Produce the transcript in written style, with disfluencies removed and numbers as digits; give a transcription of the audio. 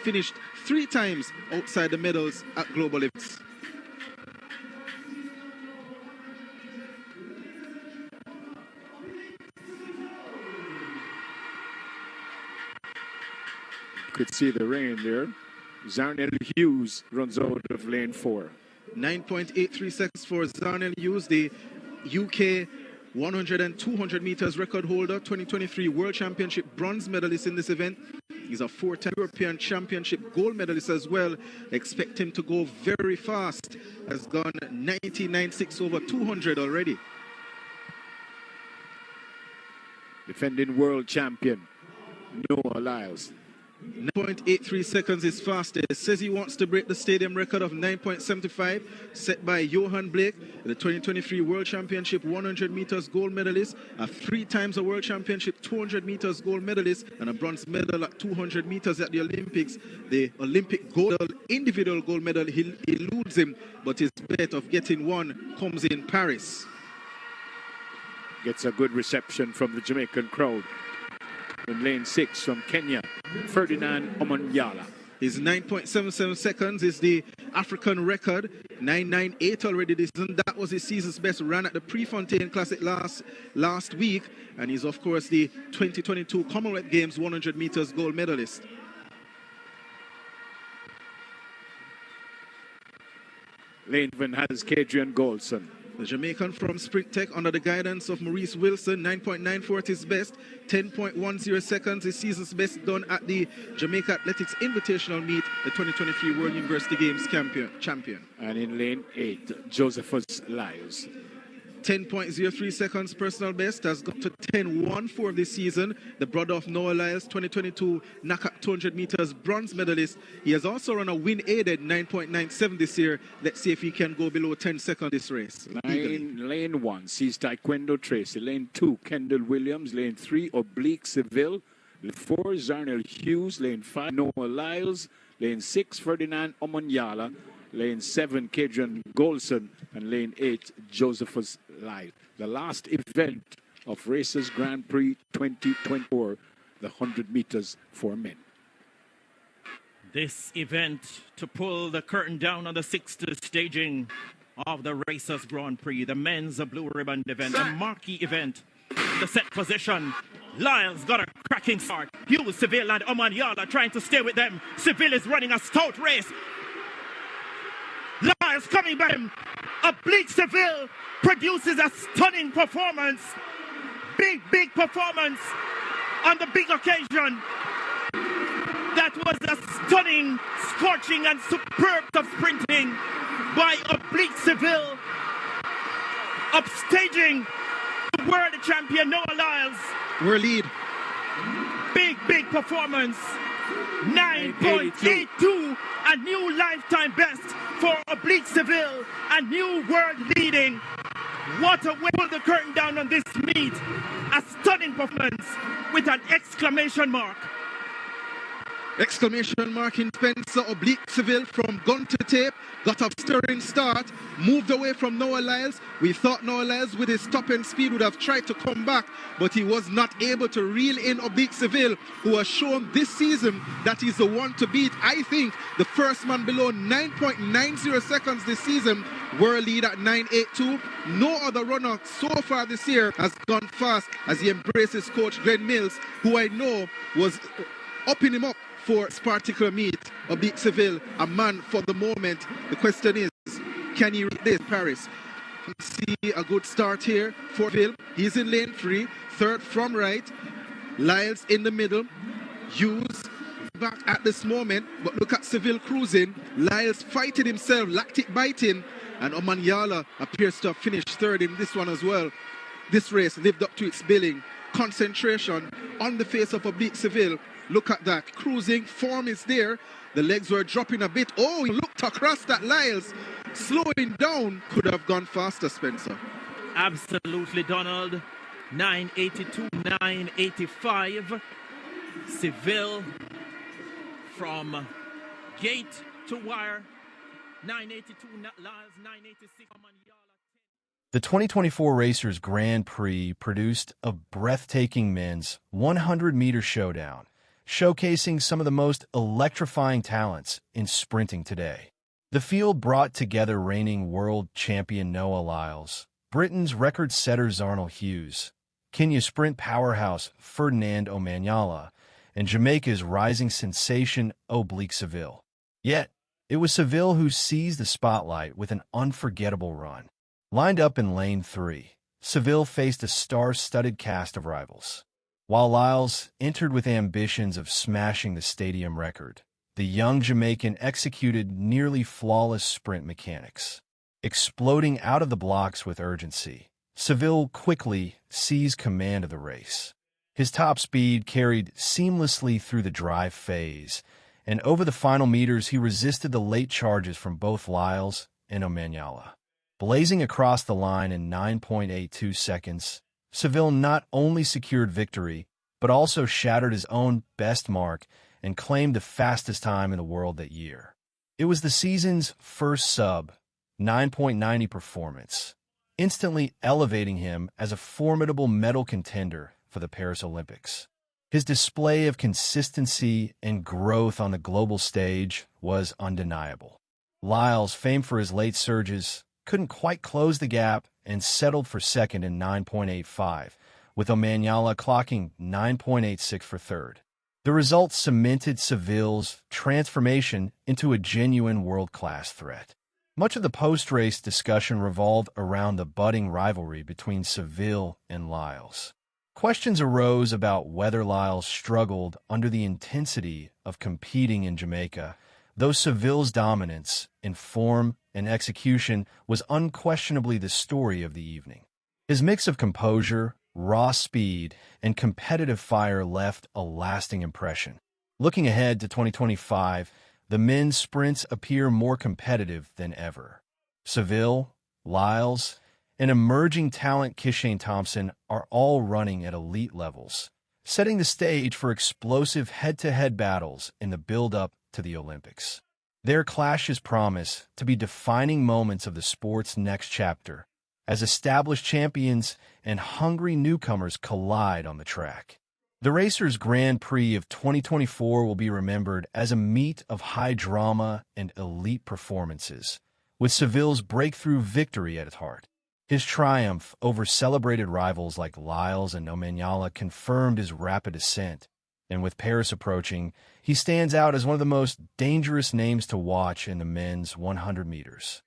finished 3 times outside the medals at global events. Could see the rain there. Zharnel Hughes runs out of lane 4. 9.83 seconds for Zharnel Hughes, the UK 100 and 200 meters record holder, 2023 World Championship bronze medalist in this event. He's a 4-time European Championship gold medalist as well. Expect him to go very fast. Has gone 99.6 over 200 already. Defending world champion Noah Lyles. 9.83 seconds is fastest. Says he wants to break the stadium record of 9.75 set by Johan Blake, the 2023 World Championship 100 meters gold medalist, a 3 times a World Championship 200 meters gold medalist, and a bronze medal at 200 meters at the Olympics. The Olympic gold individual gold medal eludes him, but his bet of getting one comes in Paris. Gets a good reception from the Jamaican crowd. In lane 6 from Kenya, Ferdinand Omanyala. His 9.77 seconds is the African record. 9.98 already this season. That was his season's best run at the Prefontaine Classic last week. And he's, of course, the 2022 Commonwealth Games 100 meters gold medalist. Lane 7 has Kadrian Golson. The Jamaican from Sprint Tech under the guidance of Maurice Wilson, 9.94 at his best, 10.10 seconds, his season's best done at the Jamaica Athletics Invitational Meet, the 2023 World University Games champion. And in lane 8, Josephus Lyles. 10.03 seconds personal best, has got to 10.14 this season. The brother of Noah Lyles, 2022 knockout 200 meters bronze medalist. He has also run a win-aided 9.97 this year. Let's see if he can go below 10 seconds this race. Lane 1 sees Taekwondo Tracy. Lane 2, Kendall Williams. Lane 3, Oblique Seville. Lane 4, Zharnel Hughes. Lane 5, Noah Lyles. Lane 6, Ferdinand Omanyala. Lane 7, Kadrian Golson. And lane 8, Josephus Lyles. The last event of Racers Grand Prix 2024, the 100 meters for men. This event to pull the curtain down on the 6th staging of the Racers Grand Prix, the men's blue ribbon event, the marquee event, the set position. Lyles got a cracking start. Hughes, Seville and Omanyala trying to stay with them. Seville is running a stout race. Lyles coming back. Oblique Seville produces a stunning performance. Big performance on the big occasion. That was a stunning, scorching and superb sprinting by Oblique Seville. Upstaging the world champion Noah Lyles. We're lead. Big performance. 9.82, a new lifetime best for Oblique Seville, a new world leading. What a way to pull the curtain down on this meet. A stunning performance with an exclamation mark. Exclamation mark in Spencer. Oblique Seville from gun to tape. Got a stirring start. Moved away from Noah Lyles. We thought Noah Lyles with his top end speed would have tried to come back, but he was not able to reel in Oblique Seville, who has shown this season that he's the one to beat. I think the first man below 9.90 seconds this season. World lead at 9.82. No other runner so far this year has gone fast as he embraces coach Glenn Mills, who I know was upping him up for this particular meet. Oblique Seville, a man for the moment. The question is, can he reach this Paris? See a good start here for Seville. He's in lane 3, third from right. Lyles in the middle. Hughes back at this moment, but look at Seville cruising. Lyles fighting himself, lactic biting, and Omanyala appears to have finished third in this one as well. This race lived up to its billing. Concentration on the face of Oblique Seville. Look at that, cruising, form is there. The legs were dropping a bit. Oh, he looked across that Lyles. Slowing down, could have gone faster, Spencer. Absolutely, Donald. 9.82, 9.85. Seville from gate to wire. 9.82, Lyles, 9.86. The 2024 Racers Grand Prix produced a breathtaking men's 100-meter showdown. showcasing some of the most electrifying talents in sprinting today. The field brought together reigning world champion Noah Lyles, Britain's record setter Zharnel Hughes, Kenya's sprint powerhouse Ferdinand Omanyala, and Jamaica's rising sensation Oblique Seville. Yet, it was Seville who seized the spotlight with an unforgettable run. Lined up in lane 3, Seville faced a star-studded cast of rivals. While Lyles entered with ambitions of smashing the stadium record, the young Jamaican executed nearly flawless sprint mechanics. Exploding out of the blocks with urgency, Seville quickly seized command of the race. His top speed carried seamlessly through the drive phase, and over the final meters he resisted the late charges from both Lyles and Omanyala. Blazing across the line in 9.82 seconds, Seville not only secured victory, but also shattered his own best mark and claimed the fastest time in the world that year. It was the season's first sub-9.90 performance, instantly elevating him as a formidable medal contender for the Paris Olympics. His display of consistency and growth on the global stage was undeniable. Lyles, famed for his late surges, couldn't quite close the gap and settled for second in 9.85, with Omanyala clocking 9.86 for third. The result cemented Seville's transformation into a genuine world-class threat. Much of the post-race discussion revolved around the budding rivalry between Seville and Lyles. Questions arose about whether Lyles struggled under the intensity of competing in Jamaica, though Seville's dominance in form and execution was unquestionably the story of the evening. His mix of composure, raw speed, and competitive fire left a lasting impression. Looking ahead to 2025, the men's sprints appear more competitive than ever. Seville, Lyles, and emerging talent Kishane Thompson are all running at elite levels, setting the stage for explosive head-to-head battles in the build-up to the Olympics. Their clashes promise to be defining moments of the sport's next chapter, as established champions and hungry newcomers collide on the track. The Racers Grand Prix of 2024 will be remembered as a meet of high drama and elite performances, with Seville's breakthrough victory at its heart. His triumph over celebrated rivals like Lyles and Omanyala confirmed his rapid ascent, and with Paris approaching, he stands out as one of the most dangerous names to watch in the men's 100 meters.